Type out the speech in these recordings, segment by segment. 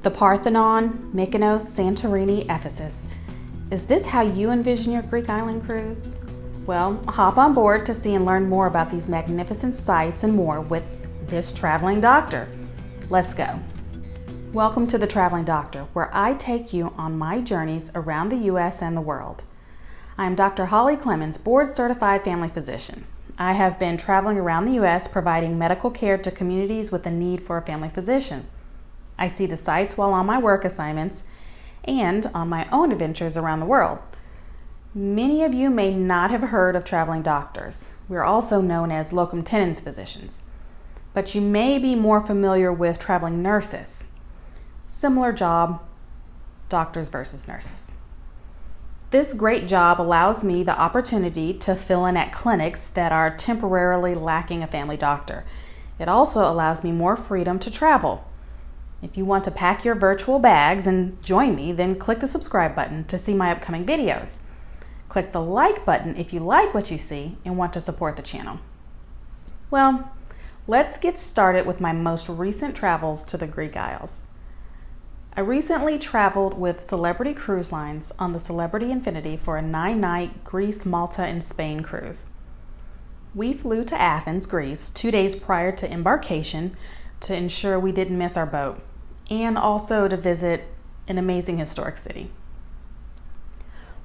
The Parthenon, Mykonos, Santorini, Ephesus. Is this how you envision your Greek island cruise? Well, hop on board to see and learn more about these magnificent sights and more with this traveling doctor. Let's go. Welcome to the Traveling Doctor, where I take you on my journeys around the U.S. and the world. I am Dr. Holly Clemens, board-certified family physician. I have been traveling around the U.S. providing medical care to communities with a need for a family physician. I see the sights while on my work assignments and on my own adventures around the world. Many of you may not have heard of traveling doctors. We're also known as Locum Tenens physicians. But you may be more familiar with traveling nurses. Similar job, doctors versus nurses. This great job allows me the opportunity to fill in at clinics that are temporarily lacking a family doctor. It also allows me more freedom to travel. If you want to pack your virtual bags and join me, then click the subscribe button to see my upcoming videos. Click the like button if you like what you see and want to support the channel. Well, let's get started with my most recent travels to the Greek Isles. I recently traveled with Celebrity Cruise Lines on the Celebrity Infinity for a 9-night Greece, Malta, and Spain cruise. We flew to Athens, Greece, 2 days prior to embarkation to ensure we didn't miss our boat, and also to visit an amazing historic city.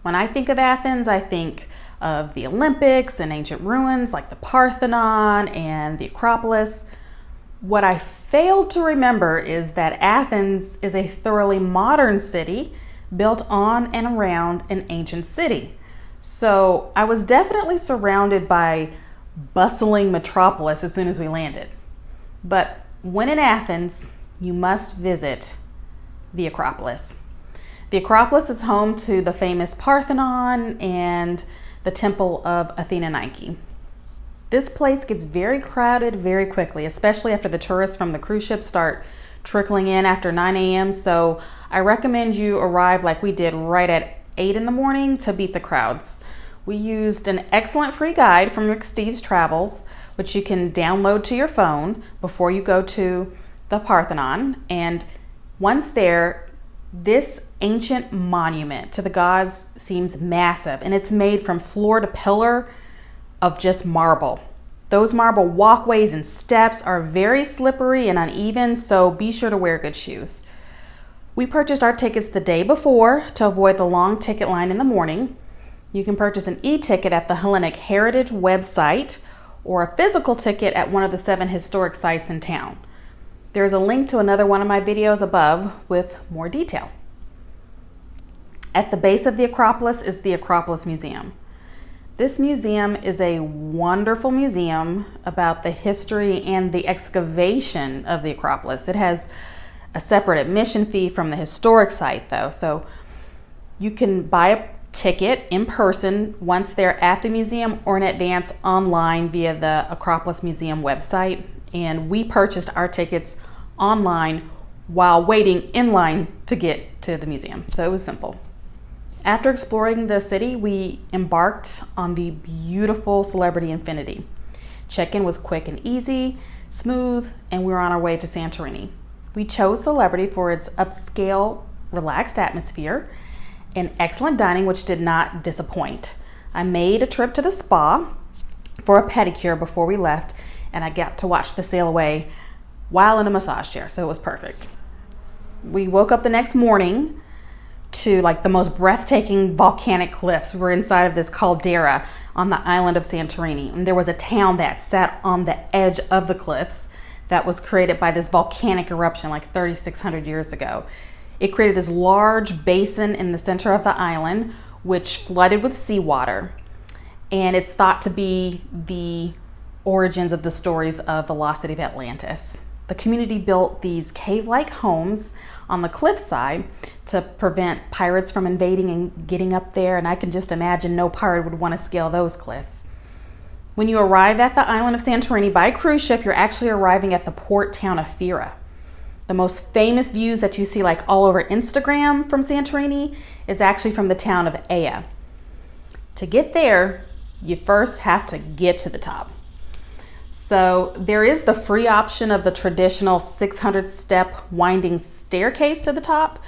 When I think of Athens, I think of the Olympics and ancient ruins like the Parthenon and the Acropolis. What I failed to remember is that Athens is a thoroughly modern city built on and around an ancient city. So I was definitely surrounded by bustling metropolis as soon as we landed. But when in Athens, you must visit the Acropolis. The Acropolis is home to the famous Parthenon and the Temple of Athena Nike. This place gets very crowded very quickly, especially after the tourists from the cruise ships start trickling in after 9 a.m. So I recommend you arrive like we did right at 8 in the morning to beat the crowds. We used an excellent free guide from Rick Steves Travels, which you can download to your phone before you go to the Parthenon. And once there, this ancient monument to the gods seems massive, and it's made from floor to pillar of just marble. Those marble walkways and steps are very slippery and uneven, so be sure to wear good shoes. We purchased our tickets the day before to avoid the long ticket line in the morning. You can purchase an e-ticket at the Hellenic Heritage website or a physical ticket at one of the 7 historic sites in town. There's a link to another one of my videos above with more detail. At the base of the Acropolis is the Acropolis Museum. This museum is a wonderful museum about the history and the excavation of the Acropolis. It has a separate admission fee from the historic site though, so you can buy a ticket in person once they're at the museum or in advance online via the Acropolis Museum website. And we purchased our tickets online while waiting in line to get to the museum. So it was simple. After exploring the city, we embarked on the beautiful Celebrity Infinity. Check-in was quick and easy, smooth, and we were on our way to Santorini. We chose Celebrity for its upscale, relaxed atmosphere and excellent dining, which did not disappoint. I made a trip to the spa for a pedicure before we left, and I got to watch the sail away while in a massage chair, so it was perfect. We woke up the next morning to like the most breathtaking volcanic cliffs. We were inside of this caldera on the island of Santorini, and there was a town that sat on the edge of the cliffs that was created by this volcanic eruption like 3,600 years ago. It created this large basin in the center of the island, which flooded with seawater. And it's thought to be the origins of the stories of the lost city of Atlantis. The community built these cave-like homes on the cliffside to prevent pirates from invading and getting up there. And I can just imagine no pirate would want to scale those cliffs. When you arrive at the island of Santorini by cruise ship, you're actually arriving at the port town of Fira. The most famous views that you see like all over Instagram from Santorini is actually from the town of Aya. To get there, you first have to get to the top. So there is the free option of the traditional 600-step winding staircase to the top,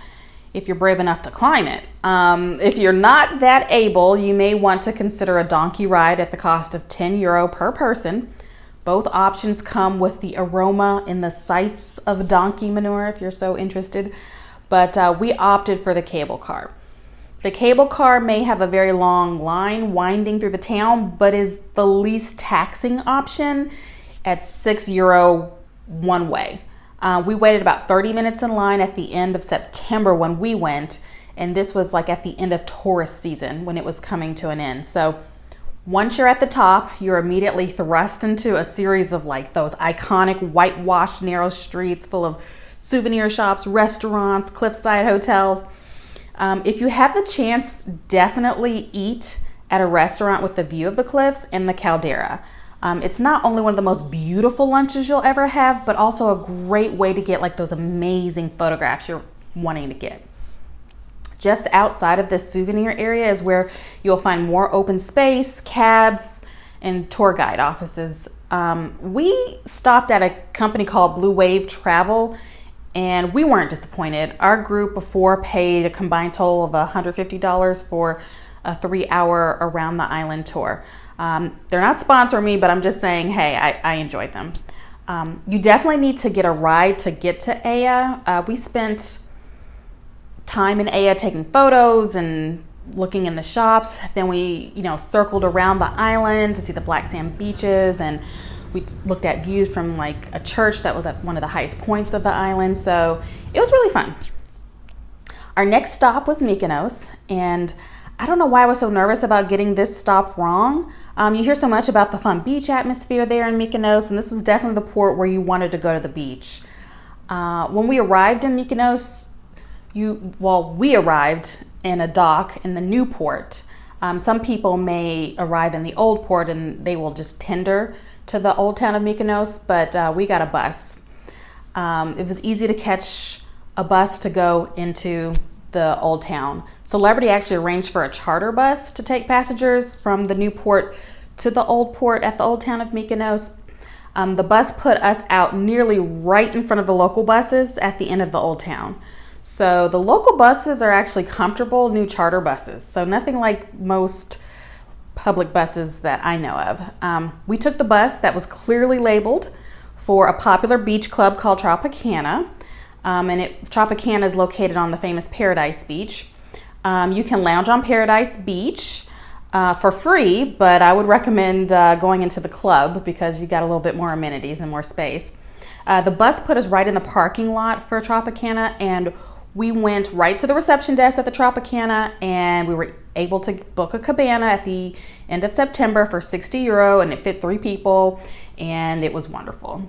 if you're brave enough to climb it. If you're not that able, you may want to consider a donkey ride at the cost of €10 per person. Both options come with the aroma and the sights of donkey manure if you're so interested, but we opted for the cable car. The cable car may have a very long line winding through the town, but is the least taxing option at €6 one way. We waited about 30 minutes in line at the end of September when we went, and this was like at the end of tourist season when it was coming to an end. So once you're at the top, you're immediately thrust into a series of like those iconic whitewashed narrow streets full of souvenir shops, restaurants, cliffside hotels. If you have the chance, definitely eat at a restaurant with the view of the cliffs and the caldera. It's not only one of the most beautiful lunches you'll ever have, but also a great way to get like those amazing photographs you're wanting to get. Just outside of this souvenir area is where you'll find more open space, cabs, and tour guide offices. We stopped at a company called Blue Wave Travel, and we weren't disappointed. Our group before paid a combined total of $150 for a 3-hour around the island tour. They're not sponsoring me, but I'm just saying, hey, I enjoyed them. You definitely need to get a ride to get to Aya. We spent time in Aya taking photos and looking in the shops. Then we, circled around the island to see the black sand beaches, and we looked at views from like a church that was at one of the highest points of the island. So it was really fun. Our next stop was Mykonos, and I don't know why I was so nervous about getting this stop wrong. You hear so much about the fun beach atmosphere there in Mykonos, and this was definitely the port where you wanted to go to the beach. When we arrived in Mykonos, we arrived in a dock in the new port. Some people may arrive in the old port and they will just tender to the old town of Mykonos, but we got a bus. It was easy to catch a bus to go into the old town. Celebrity actually arranged for a charter bus to take passengers from the new port to the old port at the old town of Mykonos. The bus put us out nearly right in front of the local buses at the end of the old town. So the local buses are actually comfortable new charter buses. So nothing like most public buses that I know of. We took the bus that was clearly labeled for a popular beach club called Tropicana. Tropicana is located on the famous Paradise Beach. You can lounge on Paradise Beach for free, but I would recommend going into the club because you got a little bit more amenities and more space. The bus put us right in the parking lot for Tropicana, and we went right to the reception desk at the Tropicana, and we were able to book a cabana at the end of September for €60, and it fit 3 people, and it was wonderful.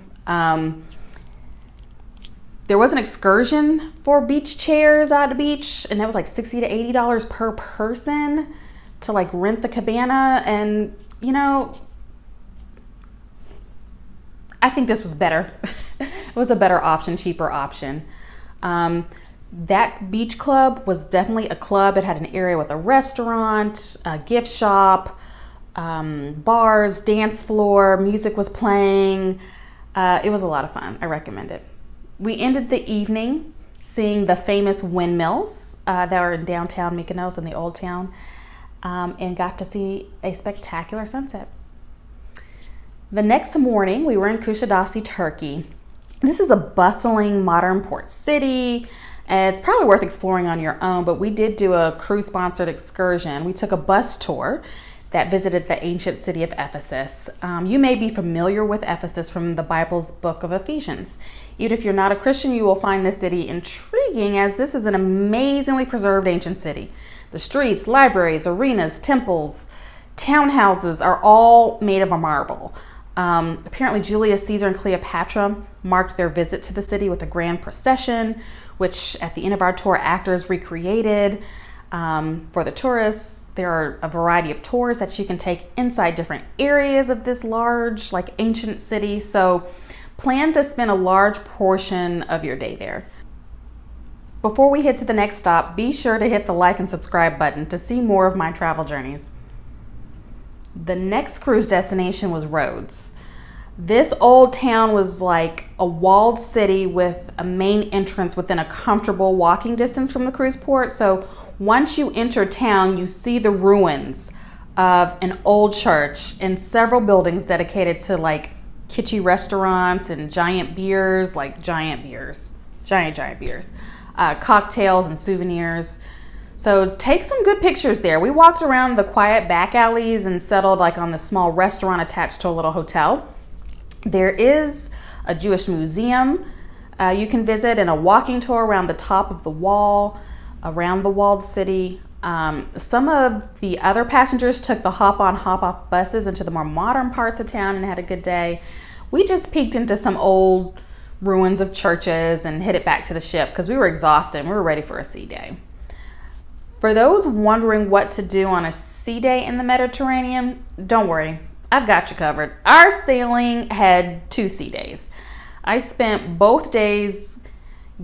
There was an excursion for beach chairs at the beach, and that was like $60 to $80 per person to like rent the cabana. And I think this was better. It was a better option, cheaper option. That beach club was definitely a club. It had an area with a restaurant, a gift shop, bars, dance floor, music was playing. It was a lot of fun. I recommend it. We ended the evening seeing the famous windmills that are in downtown Mykonos in the old town, and got to see a spectacular sunset. The next morning, we were in Kusadasi, Turkey. This is a bustling modern port city. It's probably worth exploring on your own, but we did do a crew-sponsored excursion. We took a bus tour that visited the ancient city of Ephesus. You may be familiar with Ephesus from the Bible's book of Ephesians. Even if you're not a Christian, you will find this city intriguing, as this is an amazingly preserved ancient city. The streets, libraries, arenas, temples, townhouses are all made of marble. Apparently Julius Caesar and Cleopatra marked their visit to the city with a grand procession, which at the end of our tour, actors recreated. For the tourists, there are a variety of tours that you can take inside different areas of this large, like ancient city. So plan to spend a large portion of your day there. Before we head to the next stop, be sure to hit the like and subscribe button to see more of my travel journeys. The next cruise destination was Rhodes. This old town was like a walled city with a main entrance within a comfortable walking distance from the cruise port. So once you enter town, you see the ruins of an old church and several buildings dedicated to like kitschy restaurants and giant beers, giant beers, cocktails and souvenirs. So take some good pictures there. We walked around the quiet back alleys and settled like on the small restaurant attached to a little hotel. There is a Jewish museum you can visit and a walking tour around the top of the wall, around the walled city. Some of the other passengers took the hop-on, hop-off buses into the more modern parts of town and had a good day. We just peeked into some old ruins of churches and headed back to the ship because we were exhausted and we were ready for a sea day. For those wondering what to do on a sea day in the Mediterranean, don't worry. I've got you covered. Our sailing had 2 sea days. I spent both days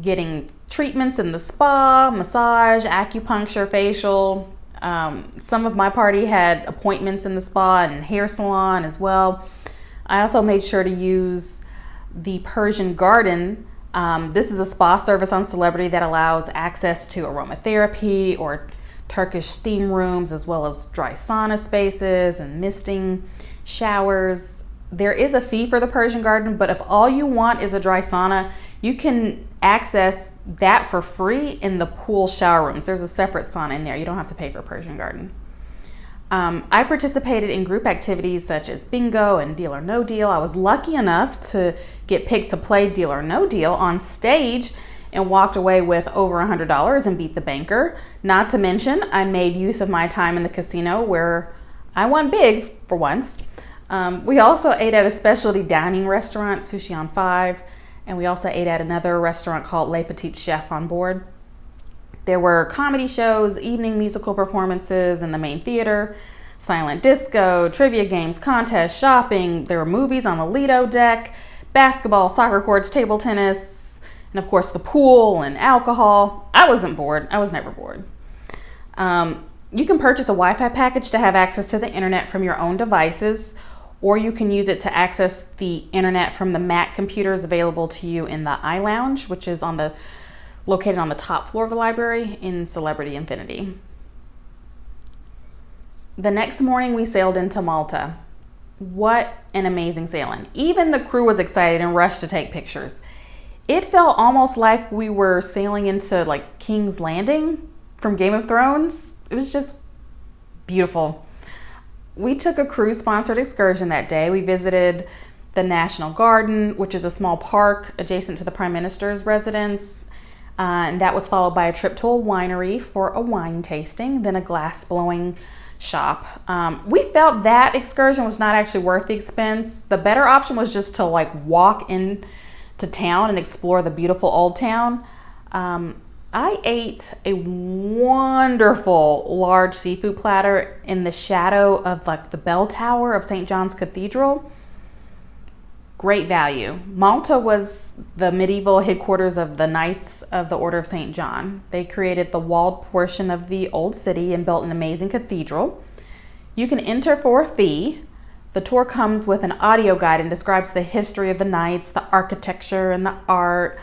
getting treatments in the spa, massage, acupuncture, facial. Some of my party had appointments in the spa and hair salon as well. I also made sure to use the Persian Garden. This is a spa service on Celebrity that allows access to aromatherapy or Turkish steam rooms, as well as dry sauna spaces and misting showers. There is a fee for the Persian Garden, but if all you want is a dry sauna, you can access that for free in the pool shower rooms. There's a separate sauna in there. You don't have to pay for Persian Garden. I participated in group activities such as bingo and Deal or No Deal. I was lucky enough to get picked to play Deal or No Deal on stage and walked away with over $100 and beat the banker. Not to mention, I made use of my time in the casino where I won big for once. We also ate at a specialty dining restaurant, Sushi on 5, and we also ate at another restaurant called Le Petit Chef on board. There were comedy shows, evening musical performances in the main theater, silent disco, trivia games, contests, shopping. There were movies on the Lido deck, basketball, soccer courts, table tennis, and of course the pool and alcohol. I wasn't bored. I was never bored. You can purchase a Wi-Fi package to have access to the internet from your own devices, or you can use it to access the internet from the Mac computers available to you in the iLounge, which is located on the top floor of the library in Celebrity Infinity. The next morning we sailed into Malta. What an amazing sailing. Even the crew was excited and rushed to take pictures. It felt almost like we were sailing into like King's Landing from Game of Thrones. It was just beautiful. We took a crew-sponsored excursion that day. We visited the National Garden, which is a small park adjacent to the Prime Minister's residence. And that was followed by a trip to a winery for a wine tasting, then a glass blowing shop. We felt that excursion was not actually worth the expense. The better option was just to like walk into town and explore the beautiful old town. I ate a wonderful large seafood platter in the shadow of like the bell tower of St. John's Cathedral. Great value. Malta was the medieval headquarters of the Knights of the Order of St. John. They created the walled portion of the old city and built an amazing cathedral. You can enter for a fee. The tour comes with an audio guide and describes the history of the knights, the architecture and the art.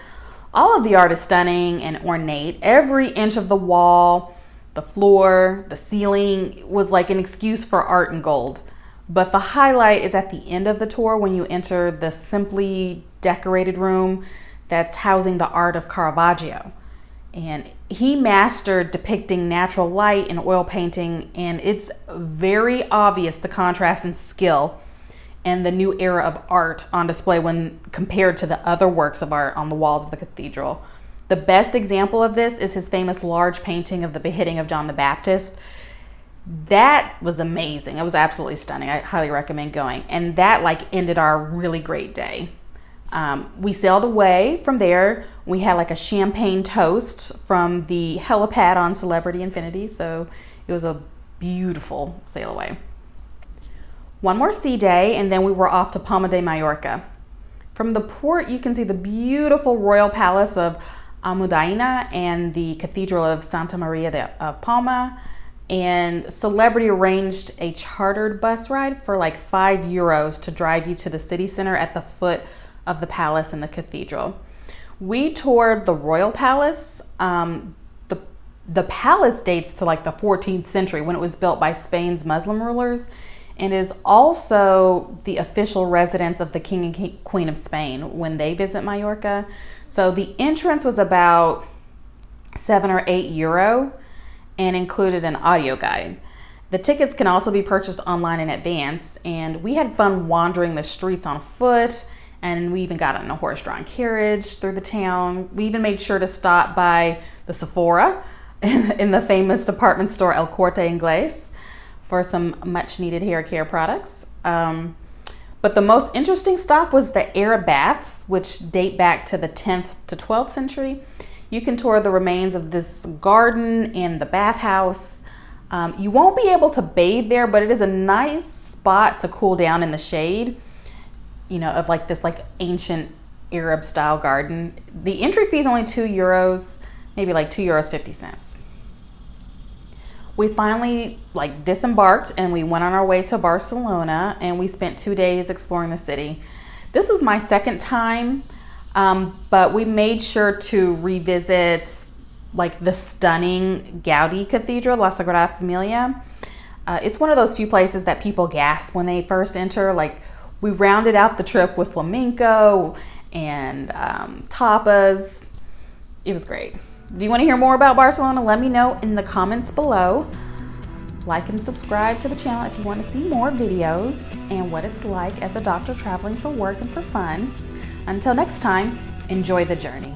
All of the art is stunning and ornate. Every inch of the wall, the floor, the ceiling was like an excuse for art and gold. But the highlight is at the end of the tour when you enter the simply decorated room that's housing the art of Caravaggio. And he mastered depicting natural light and oil painting, and it's very obvious the contrast in skill and the new era of art on display when compared to the other works of art on the walls of the cathedral. The best example of this is his famous large painting of the beheading of John the Baptist. That was amazing. It was absolutely stunning. I highly recommend going. And that like ended our really great day. We sailed away from there. We had like a champagne toast from the helipad on Celebrity Infinity. So it was a beautiful sail away. One more sea day, and then we were off to Palma de Mallorca. From the port, you can see the beautiful royal palace of Almudaina and the Cathedral of Santa Maria of Palma. and Celebrity arranged a chartered bus ride for like €5 to drive you to the city center at the foot of the palace and the cathedral. We toured the royal palace. The palace dates to like the 14th century when it was built by Spain's Muslim rulers, and is also the official residence of the King and Queen of Spain when they visit Mallorca. So the entrance was about €7 or €8 and included an audio guide. The tickets can also be purchased online in advance, and we had fun wandering the streets on foot, and we even got in a horse-drawn carriage through the town. We even made sure to stop by the Sephora in the famous department store El Corte Inglés for some much-needed hair care products. But the most interesting stop was the Arab baths, which date back to the 10th to 12th century. You can tour the remains of this garden and the bathhouse. You won't be able to bathe there, but it is a nice spot to cool down in the shade, of like this like ancient Arab style garden. The entry fee is only €2, maybe like €2.50. We finally disembarked and we went on our way to Barcelona, and we spent 2 days exploring the city. This was my second time, but we made sure to revisit the stunning Gaudi Cathedral, La Sagrada Familia. It's one of those few places that people gasp when they first enter. We rounded out the trip with flamenco and tapas. It was great. Do you want to hear more about Barcelona? Let me know in the comments below. Like and subscribe to the channel if you want to see more videos and what it's like as a doctor traveling for work and for fun. Until next time, enjoy the journey.